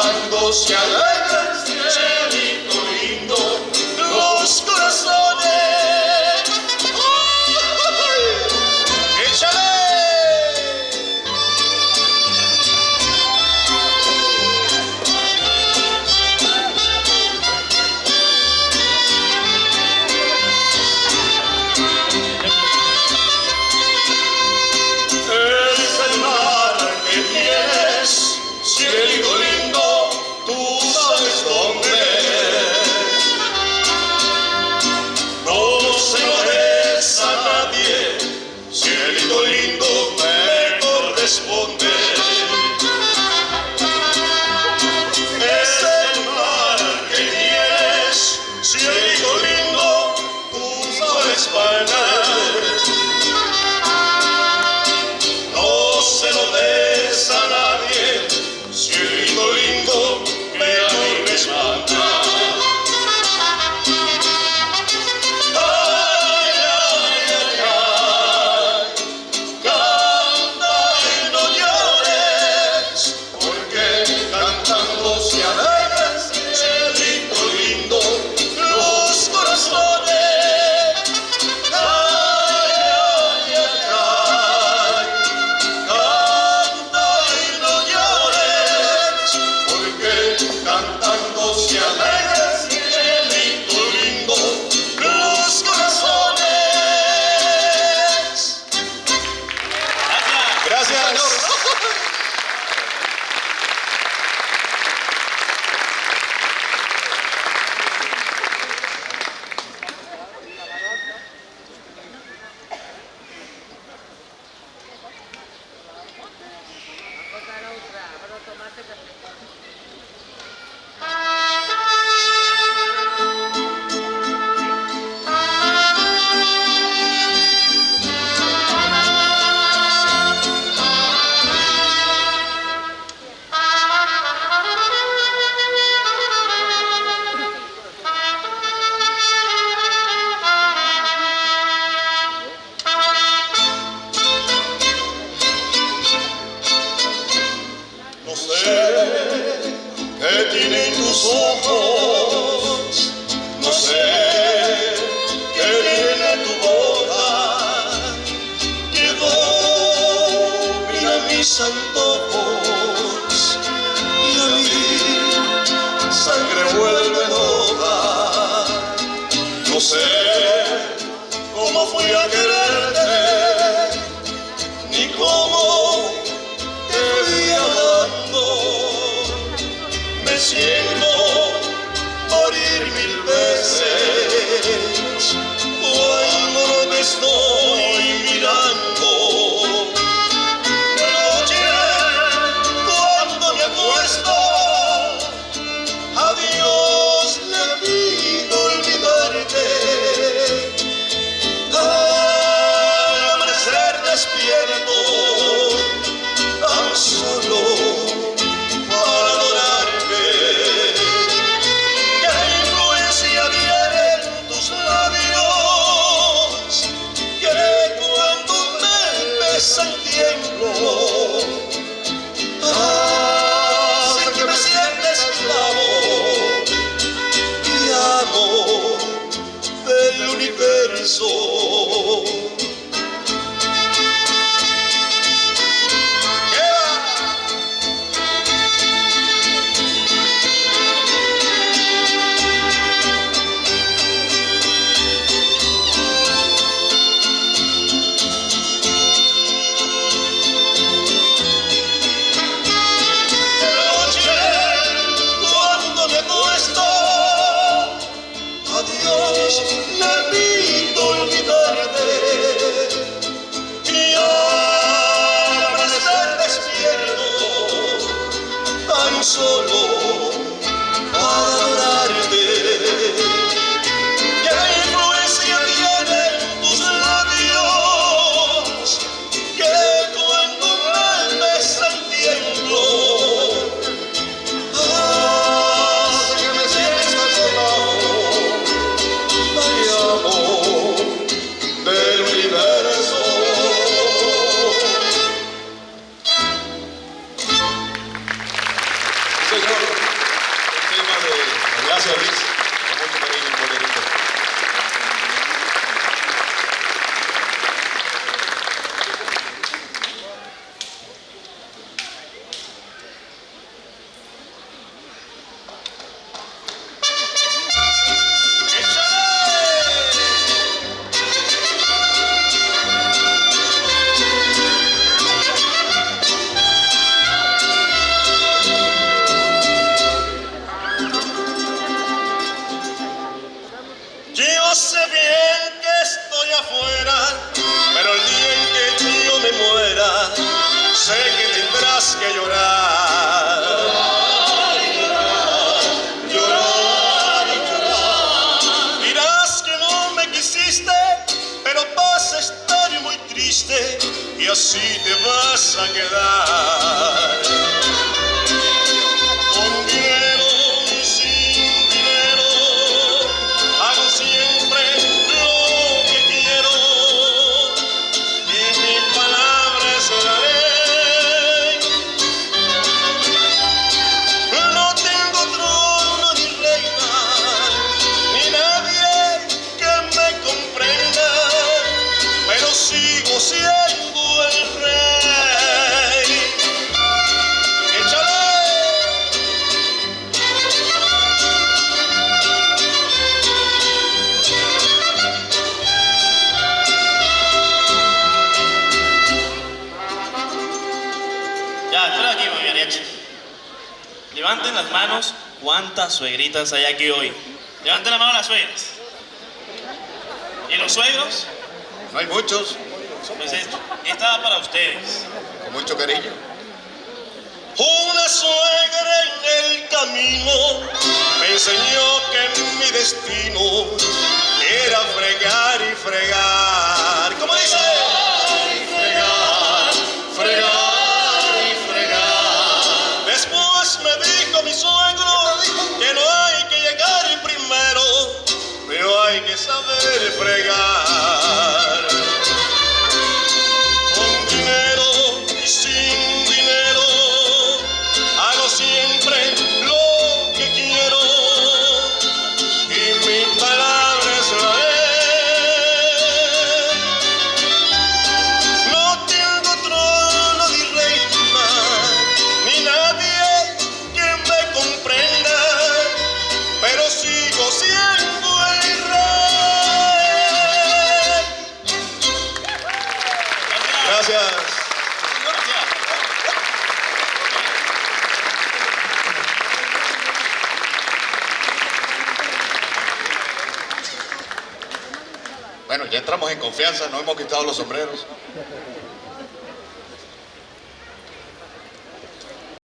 cantando se alegran, cielito lindo, los corazones. ¡Échale! Cielito lindo, tú sabes dónde. No se lo des a nadie, cielito lindo, me corresponde. Es el mar que tienes, cielito lindo, tú sabes bailar. No se lo des a nadie, cielito lindo, que a mí me manda. Ay, ay, ay, ay, canta y no llores, porque cantando se alegran, cielito lindo, los corazones. Ay, ay, ay, ay, canta y no llores, cantando se alegra, cielito lindo, los corazones. Gracias. No sé qué tienen tus ojos, no sé qué tiene tu boca, que domina mis antojos y a mi sangre vuelve loca. No sé cómo fui a quererte, ni cómo te vi amando. Me siento morir mil veces cuando no te estoy mirando. De noche, cuando me acuesto, a Dios le pido olvidarte. Al amanecer despierto, tan solo para adorarte. ¿Qué influencia tienen tus labios que cuando me besan tiemblo? Hace que me sienta esclavo y amo del universo. Le pido olvidarte y al amanecer despierto, tan solo para adorarte. ¿Qué influencia tienen tus labios que cuando me besan tiemblo? Hace que me sienta del universo. Señor. Gracias, Luis. Con mucho cariño, un bolerito. Yo sé bien que estoy afuera, pero el día en que yo me muera, sé que tendrás que llorar. Llorar y llorar. Dirás que no me quisiste, pero vas a estar muy triste y así te vas a quedar. Con dinero y sin dinero, hago siempre lo que quiero y mi palabra es la ley. No tengo trono ni reina, ni nadie que me comprenda, pero sigo siendo el rey. ¡Échale! Ya, espera aquí, mi mariachi. Levanten las manos. ¿Cuántas suegritas hay aquí hoy? Levanten la mano las suegras. ¿Y los suegros? No hay muchos, Pues esta va para ustedes. con mucho cariño. Una suegra en el camino me enseñó que mi destino era fregar y fregar. ¿Cómo dice? Fregar, fregar y fregar. Después me dijo mi suegro que no hay que llegar primero, pero hay que saber fregar. Con dinero y sin dinero, hago siempre lo que quiero y mi palabra es la ley. No tengo trono ni reina, ni nadie que me comprenda, pero sigo siendo el rey. Gracias. Bueno, ya entramos en confianza, no hemos quitado los sombreros.